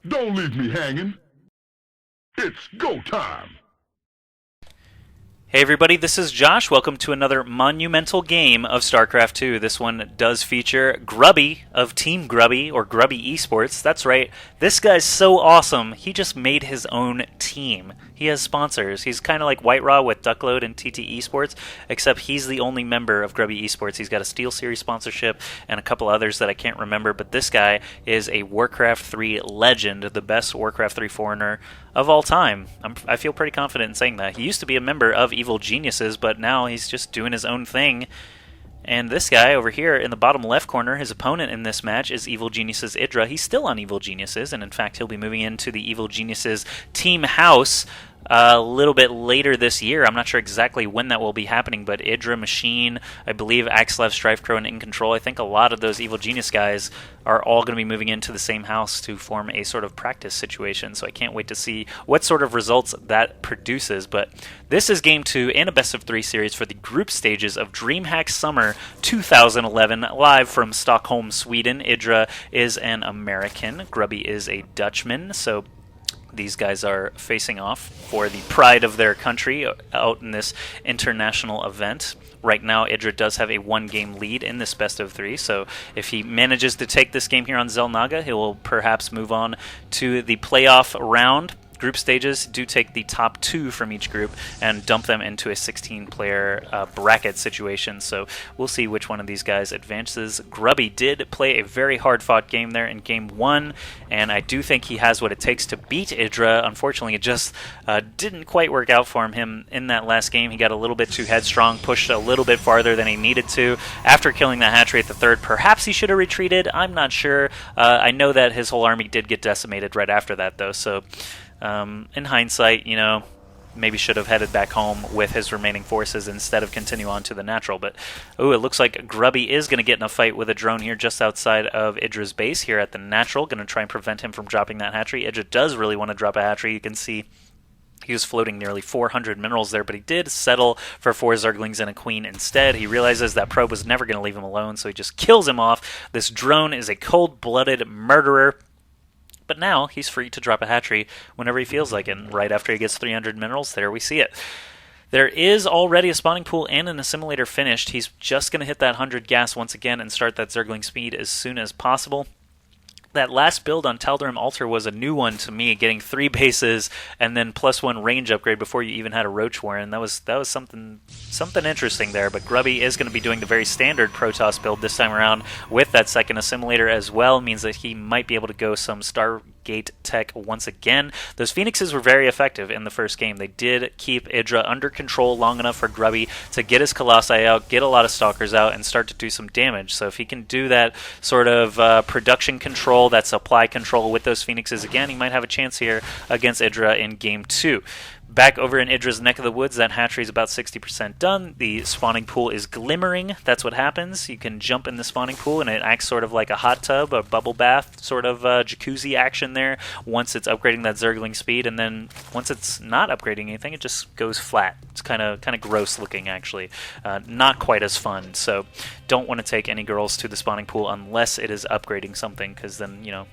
Don't leave me hanging. It's go time. Hey everybody, this is Josh. Welcome to another monumental game of StarCraft 2. This one does feature Grubby of Team Grubby, or Grubby Esports. That's right, this guy's so awesome, he just made his own team. He has sponsors. He's kind of like White Raw with Duckload and TT Esports, except he's the only member of Grubby Esports. He's got a Steel Series sponsorship and a couple others that I can't remember, but this guy is a Warcraft 3 legend, the best Warcraft 3 foreigner of all time. I feel pretty confident in saying that. He used to be a member of Evil Geniuses, but now he's just doing his own thing. And this guy over here in the bottom left corner, his opponent in this match is Evil Geniuses' EG.IdrA. He's still on Evil Geniuses, and in fact he'll be moving into the Evil Geniuses team house a little bit later this year. I'm not sure exactly when that will be happening, but EG.IdrA, Machine, I believe Axlev, Strifecrow, and In Control, I think a lot of those Evil Genius guys are all going to be moving into the same house to form a sort of practice situation, so I can't wait to see what sort of results that produces. But this is Game 2 in a best-of-3 series for the group stages of Dreamhack Summer 2011, live from Stockholm, Sweden. EG.IdrA is an American, Grubby is a Dutchman, so these guys are facing off for the pride of their country out in this international event. Right now, EG.IdrA does have a one-game lead in this best-of-3, so if he manages to take this game here on Xel'Naga, he will perhaps move on to the playoff round. Group stages do take the top 2 from each group and dump them into a 16-player bracket situation, so we'll see which one of these guys advances. Grubby did play a very hard-fought game there in Game 1, and I do think he has what it takes to beat EG.IdrA. Unfortunately, it just didn't quite work out for him in that last game. He got a little bit too headstrong, pushed a little bit farther than he needed to. After killing that hatchery at the third, perhaps he should have retreated. I'm not sure. I know that his whole army did get decimated right after that, though, so in hindsight, you know, maybe should have headed back home with his remaining forces instead of continue on to the natural. But, ooh, it looks like Grubby is going to get in a fight with a drone here just outside of EG.IdrA's base here at the natural. Going to try and prevent him from dropping that hatchery. EG.IdrA does really want to drop a hatchery. You can see he was floating nearly 400 minerals there, but he did settle for 4 Zerglings and a Queen instead. He realizes that probe was never going to leave him alone, so he just kills him off. This drone is a cold-blooded murderer. But now he's free to drop a hatchery whenever he feels like it. And right after he gets 300 minerals, there we see it. There is already a spawning pool and an assimilator finished. He's just going to hit that 100 gas once again and start that Zergling speed as soon as possible. That last build on Tal'Darim Altar was a new one to me, getting 3 bases and then +1 range upgrade before you even had a Roach Warren. That was something interesting there. But Grubby is going to be doing the very standard Protoss build this time around with that second assimilator as well. Means that he might be able to go some Stargate tech once again. Those Phoenixes were very effective in the first game. They did keep EG.IdrA under control long enough for Grubby to get his Colossi out, get a lot of Stalkers out, and start to do some damage. So if he can do that sort of production control, that supply control with those Phoenixes again, he might have a chance here against EG.IdrA in Game 2. Back over in EG.IdrA's neck of the woods, that hatchery is about 60% done. The spawning pool is glimmering. That's what happens. You can jump in the spawning pool, and it acts sort of like a hot tub, a bubble bath, sort of jacuzzi action there once it's upgrading that Zergling speed, and then once it's not upgrading anything, it just goes flat. It's kind of gross looking, actually. Not quite as fun, so don't want to take any girls to the spawning pool unless it is upgrading something, because then, you know,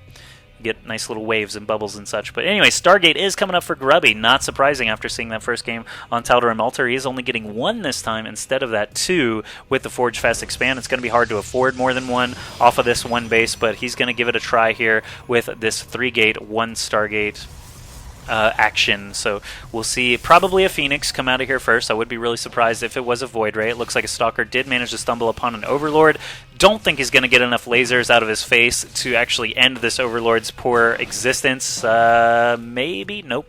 get nice little waves and bubbles and such. But anyway, Stargate is coming up for Grubby. Not surprising after seeing that first game on Tal'Darim Altar. He is only getting 1 this time instead of that 2 with the Forge Fast Expand. It's going to be hard to afford more than 1 off of this 1 base, but he's going to give it a try here with this 3-gate, 1 Stargate action. So we'll see probably a Phoenix come out of here first. I would be really surprised if it was a Void Ray. It looks like a Stalker did manage to stumble upon an Overlord. Don't think he's going to get enough lasers out of his face to actually end this Overlord's poor existence. Maybe? Nope.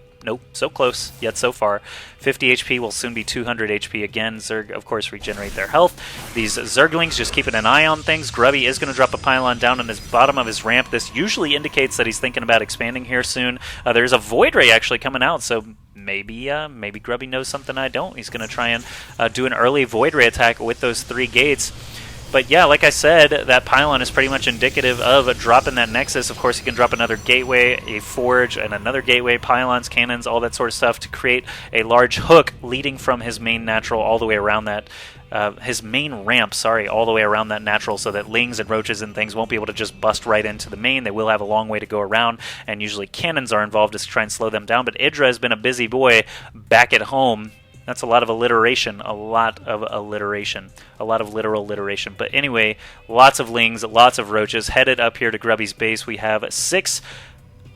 So close, yet so far. 50 HP will soon be 200 HP again. Zerg, of course, regenerate their health. These Zerglings just keeping an eye on things. Grubby is going to drop a pylon down on his bottom of his ramp. This usually indicates that he's thinking about expanding here soon. There's a Void Ray actually coming out, so maybe Grubby knows something I don't. He's going to try and do an early Void Ray attack with those 3 gates. But yeah, like I said, that pylon is pretty much indicative of dropping that Nexus. Of course, he can drop another gateway, a forge, and another gateway, pylons, cannons, all that sort of stuff to create a large hook leading from his main natural all the way around that his main ramp, all the way around that natural, so that lings and roaches and things won't be able to just bust right into the main. They will have a long way to go around, and usually cannons are involved to try and slow them down. But IdrA has been a busy boy back at home. That's a lot of alliteration, a lot of literal alliteration. But anyway, lots of lings, lots of roaches headed up here to Grubby's base. We have 6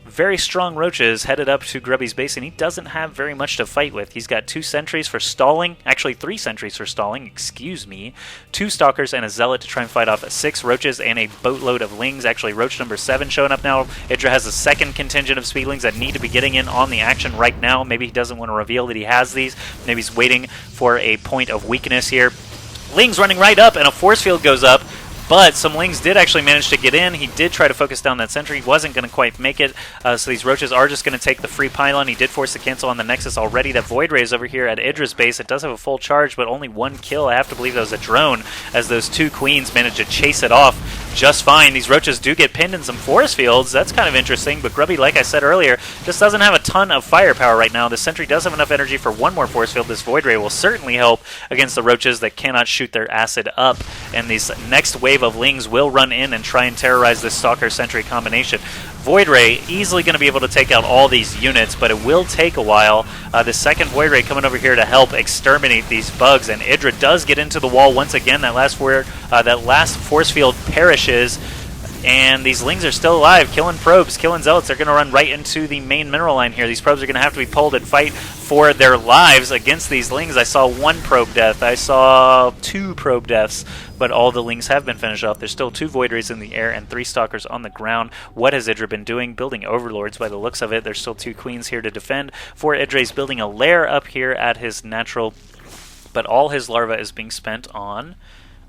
very strong roaches headed up to Grubby's base, and he doesn't have very much to fight with. He's got 2 sentries for stalling, actually 3 sentries for stalling, excuse me, 2 stalkers and a zealot to try and fight off 6 roaches and a boatload of lings. Actually, roach number 7 showing up now. IdrA has a second contingent of speedlings that need to be getting in on the action right now. Maybe he doesn't want to reveal that he has these. Maybe he's waiting for a point of weakness here. Lings running right up, and a force field goes up. But some lings did actually manage to get in. He did try to focus down that sentry. He wasn't going to quite make it. So these roaches are just going to take the free pylon. He did force the cancel on the Nexus already. That Void Ray is over here at IdrA's base. It does have a full charge, but only 1 kill. I have to believe that was a drone, as those 2 queens managed to chase it off just fine. These roaches do get pinned in some force fields. That's kind of interesting. But Grubby, like I said earlier, just doesn't have a ton of firepower right now. The sentry does have enough energy for 1 more force field. This Void Ray will certainly help against the roaches that cannot shoot their acid up. And this next wave of lings will run in and try and terrorize this Stalker Sentry combination. Void Ray easily going to be able to take out all these units, but it will take a while. The second Void Ray coming over here to help exterminate these bugs, and IdrA does get into the wall once again. That last force field perishes, and these lings are still alive, killing probes, killing zealots. They're going to run right into the main mineral line here. These probes are going to have to be pulled and fight for their lives against these lings. I saw 1 probe death. I saw 2 probe deaths, but all the lings have been finished off. There's still 2 Void Rays in the air and 3 Stalkers on the ground. What has IdrA been doing? Building Overlords by the looks of it. There's still 2 Queens here to defend. For IdrA, he's building a lair up here at his natural, but all his larva is being spent on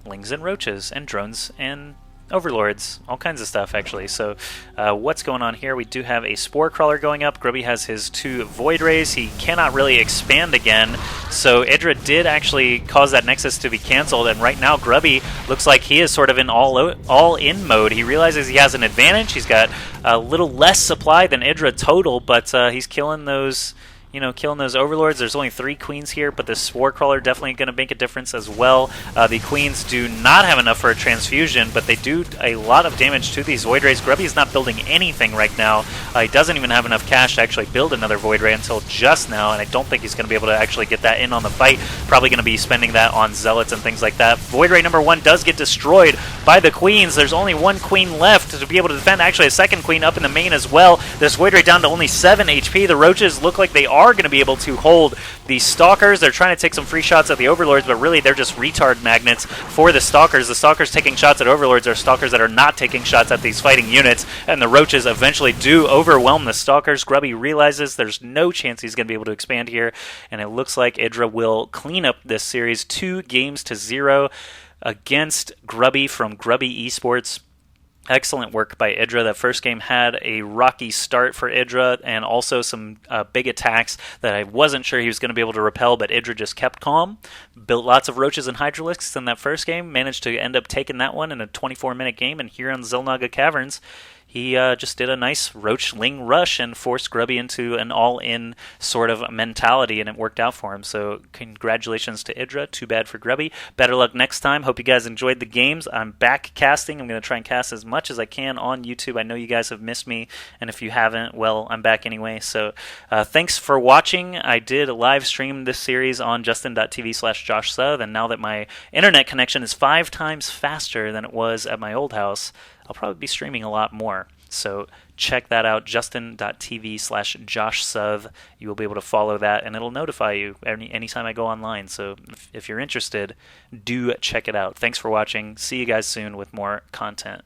lings and roaches and drones and Overlords, all kinds of stuff actually. So what's going on here? We do have a Spore Crawler going up. Grubby has his 2 Void Rays. He cannot really expand again, so IdrA did actually cause that Nexus to be cancelled, and right now Grubby looks like he is sort of in all-in mode. He realizes he has an advantage. He's got a little less supply than IdrA total, but he's killing those Overlords. There's only 3 Queens here, but the Spore Crawler definitely going to make a difference as well. The Queens do not have enough for a transfusion, but they do a lot of damage to these Void Rays. Grubby is not building anything right now. He doesn't even have enough cash to actually build another Void Ray until just now, and I don't think he's going to be able to actually get that in on the fight. Probably going to be spending that on Zealots and things like that. Void Ray number 1 does get destroyed by the Queens. There's only 1 Queen left to be able to defend. Actually, a second Queen up in the main as well. This Void Ray down to only 7 HP. The Roaches look like they are going to be able to hold the Stalkers. They're trying to take some free shots at the Overlords, but really they're just retard magnets for the Stalkers. The Stalkers taking shots at Overlords are Stalkers that are not taking shots at these fighting units, and the Roaches eventually do overwhelm the Stalkers. Grubby realizes there's no chance he's going to be able to expand here, and it looks like IdrA will clean up this series 2-0 against Grubby from Grubby Esports. Excellent work by IdrA. That first game had a rocky start for IdrA and also some big attacks that I wasn't sure he was going to be able to repel, but IdrA just kept calm, built lots of Roaches and Hydralisks in that first game, managed to end up taking that one in a 24-minute game, and here on Xel'Naga Caverns, he just did a nice Roach-Ling rush and forced Grubby into an all-in sort of mentality, and it worked out for him. So congratulations to IdrA. Too bad for Grubby. Better luck next time. Hope you guys enjoyed the games. I'm back casting. I'm going to try and cast as much as I can on YouTube. I know you guys have missed me, and if you haven't, well, I'm back anyway. So thanks for watching. I did live stream this series on justin.tv/JoshSouth, and now that my internet connection is 5 times faster than it was at my old house, I'll probably be streaming a lot more. So check that out, justin.tv/JoshSouth. You will be able to follow that, and it'll notify you anytime I go online. So if you're interested, do check it out. Thanks for watching. See you guys soon with more content.